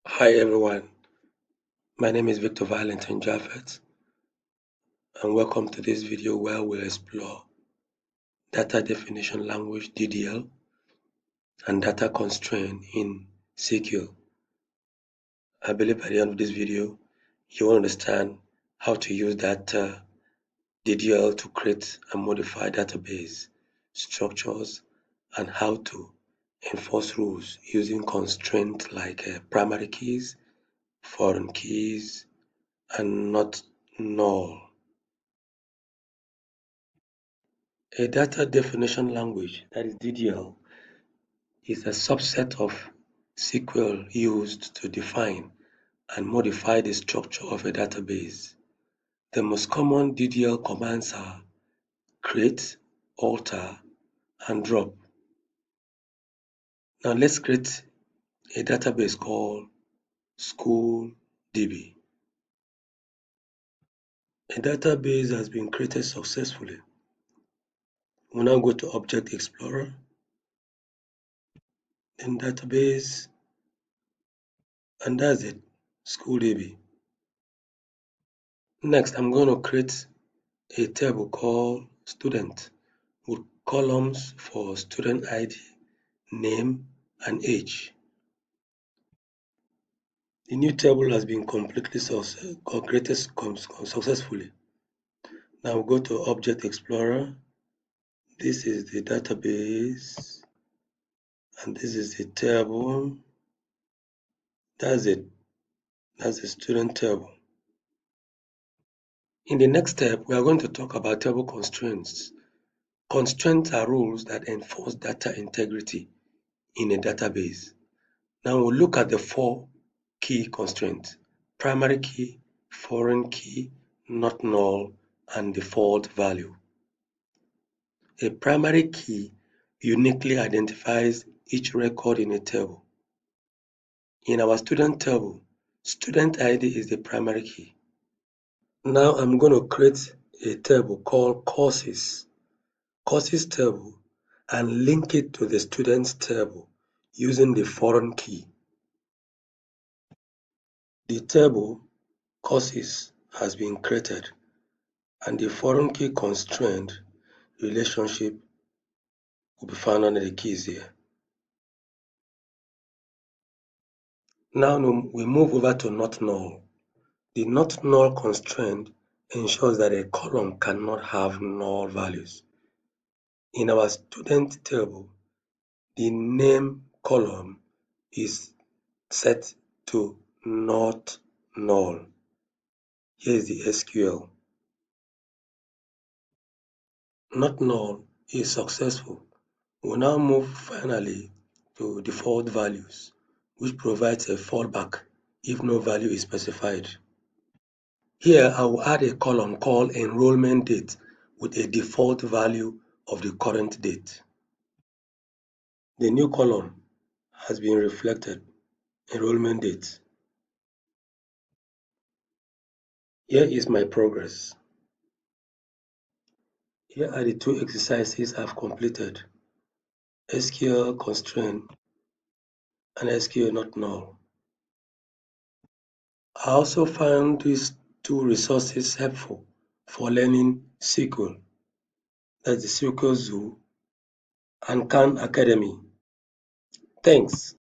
Hi everyone, my name is Victor Valentin Jaffet and welcome to this video where we'll explore data definition language DDL and data constraint in SQL. I believe by the end of this video you will understand how to use that DDL to create and modify database structures and how to enforce rules using constraints like primary keys, foreign keys, and not null. A data definition language, that is DDL, is a subset of SQL used to define and modify the structure of a database. The most common DDL commands are create, alter, and drop. Now let's create a database called SchoolDB. A database has been created successfully. We'll now go to Object Explorer, then Database, and that's it, SchoolDB. Next, I'm going to create a table called student with columns for student ID, name, and age. The new table has been completely created successfully. Now we'll go to Object Explorer. This is the database, and this is the table. That's it. That's the student table. In the next step, we are going to talk about table constraints. Constraints are rules that enforce data integrity in a database. Now we'll look at the four key constraints: primary key, foreign key, not null, and default value. A primary key uniquely identifies each record in a table. In our student table, student ID is the primary key. Now I'm going to create a table called courses table, and link it to the students table using the foreign key. The table courses has been created and the foreign key constraint relationship will be found under the keys here. Now we move over to not null. The not null constraint ensures that a column cannot have null values. In our student table, the name column is set to not null. Here is the SQL. Not null is successful. We'll now move finally to default values, which provides a fallback if no value is specified. Here I will add a column called enrollment date with a default value of the current date. The new column has been reflected, enrollment date. Here is my progress. Here are the two exercises I've completed: SQL constraint and SQL not null. I also found these two resources helpful for learning SQL, that's the SQL Zoo and Khan Academy. Thanks.